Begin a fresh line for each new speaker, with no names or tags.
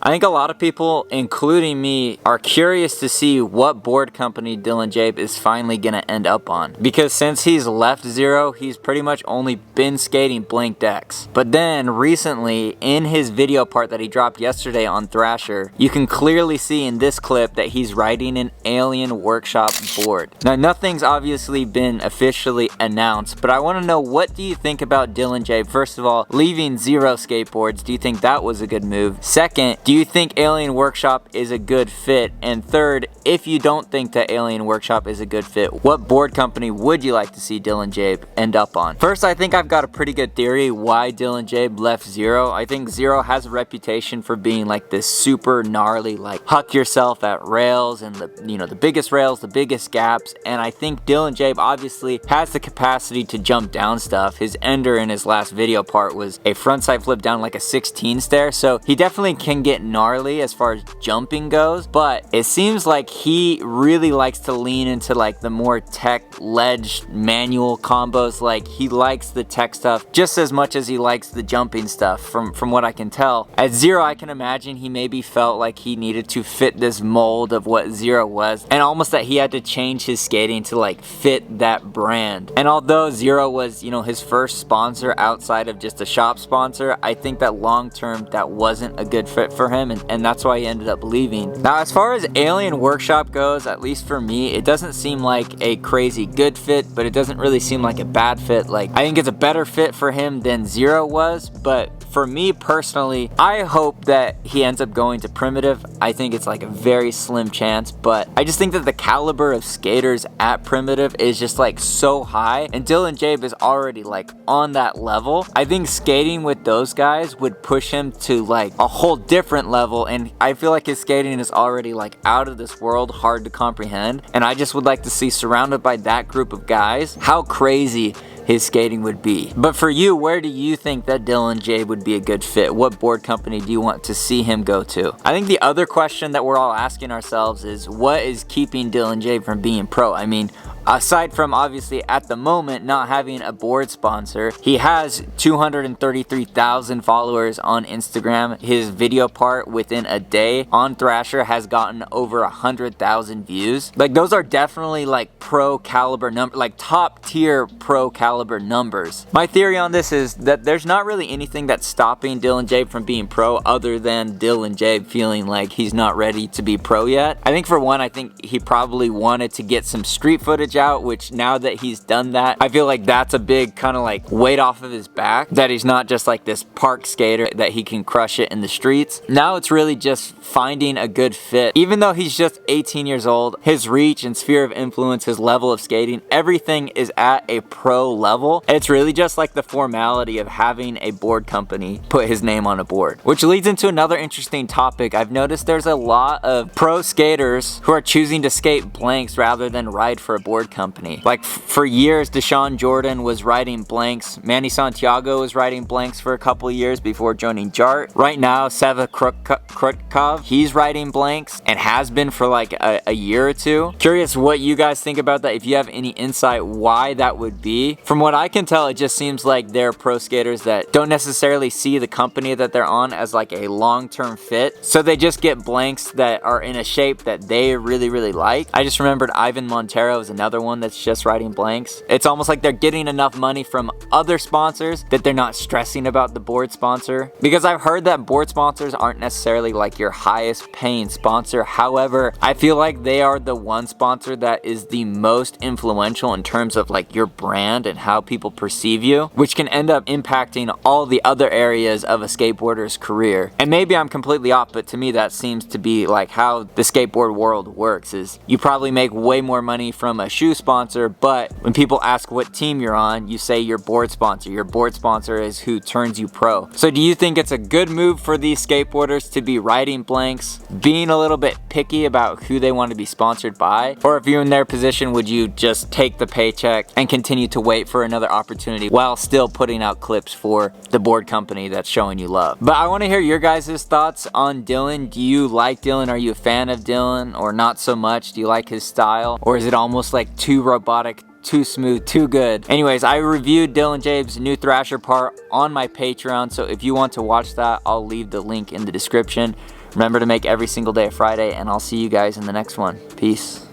I think a lot of people, including me, are curious to see what board company Dylan Jaeb is finally gonna end up on. Because since he's left Zero, he's pretty much only been skating blank decks. But then recently, in his video part that he dropped yesterday on Thrasher, you can clearly see in this clip that he's riding an Alien Workshop board. Now, nothing's obviously been officially announced, but I want to know, what do you think about Dylan Jaeb? First of all, leaving Zero skateboards, do you think that was a good move? Second, do you think Alien Workshop is a good fit? And third, if you don't think that Alien Workshop is a good fit, what board company would you like to see Dylan Jaeb end up on? First, I think I've got a pretty good theory why Dylan Jaeb left Zero. I think Zero has a reputation for being like this super gnarly, like huck yourself at rails and the biggest rails, the biggest gaps. And I think Dylan Jaeb obviously has the capacity to jump down stuff. His ender in his last video part was a frontside flip down like a 16 stair. So he definitely can get gnarly as far as jumping goes, but it seems like he really likes to lean into like the more tech ledge manual combos. Like he likes the tech stuff just as much as he likes the jumping stuff from what I can tell. At Zero, I can imagine he maybe felt like he needed to fit this mold of what Zero was, and almost that he had to change his skating to like fit that brand. And although Zero was, his first sponsor outside of just a shop sponsor, I think that long term that wasn't a good fit for him, and that's why he ended up leaving. Now, as far as Alien Workshop goes, at least for me, it doesn't seem like a crazy good fit, but it doesn't really seem like a bad fit. Like, I think it's a better fit for him than Zero was, but for me personally, I hope that he ends up going to Primitive. I think it's like a very slim chance, but I just think that the caliber of skaters at Primitive is just like so high, and Dylan Jaeb is already like on that level. I think skating with those guys would push him to like a whole different level, and I feel like his skating is already like out of this world, hard to comprehend, and I just would like to see, surrounded by that group of guys, how crazy his skating would be. But for you, where do you think that Dylan Jaeb would be a good fit? What board company do you want to see him go to? I think the other question that we're all asking ourselves is, what is keeping Dylan Jaeb from being pro? I mean, aside from obviously at the moment not having a board sponsor, he has 233,000 followers on Instagram. His video part within a day on Thrasher has gotten over 100,000 views. Like, those are definitely like pro caliber numbers, like top tier pro caliber numbers. My theory on this is that there's not really anything that's stopping Dylan Jaeb from being pro other than Dylan Jaeb feeling like he's not ready to be pro yet. I think for one, I think he probably wanted to get some street footage out, which now that he's done that, I feel like that's a big kind of like weight off of his back, that he's not just like this park skater that he can crush it in the streets. Now it's really just finding a good fit. Even though he's just 18 years old, his reach and sphere of influence, his level of skating, everything is at a pro level. It's really just like the formality of having a board company put his name on a board, which leads into another interesting topic. I've noticed there's a lot of pro skaters who are choosing to skate blanks rather than ride for a board company. Like for years, Deshaun Jordan was riding blanks. Manny Santiago was riding blanks for a couple of years before joining Jart. Right now, Seva Krutkov, he's riding blanks and has been for like a year or two. Curious what you guys think about that, if you have any insight why that would be. From what I can tell, it just seems like they're pro skaters that don't necessarily see the company that they're on as like a long-term fit. So they just get blanks that are in a shape that they really like. I just remembered Ivan Montero is another one that's just riding blanks. It's almost like they're getting enough money from other sponsors that they're not stressing about the board sponsor. Because I've heard that board sponsors aren't necessarily like your highest paying sponsor. However, I feel like they are the one sponsor that is the most influential in terms of like your brand and how people perceive you, which can end up impacting all the other areas of a skateboarder's career. And maybe I'm completely off, but to me that seems to be like how the skateboard world works, is you probably make way more money from a shoe sponsor, but when people ask what team you're on, you say your board sponsor. Your board sponsor is who turns you pro. So do you think it's a good move for these skateboarders to be riding blanks, being a little bit picky about who they want to be sponsored by? Or if you're in their position, would you just take the paycheck and continue to wait for another opportunity while still putting out clips for the board company that's showing you love? But I want to hear your guys' thoughts on Dylan. Do you like Dylan? Are you a fan of Dylan or not so much? Do you like his style? Or is it almost like too robotic, too smooth, too good? Anyways, I reviewed Dylan Jaeb's new Thrasher part on my Patreon, so if you want to watch that, I'll leave the link in the description. Remember to make every single day a Friday, and I'll see you guys in the next one. Peace.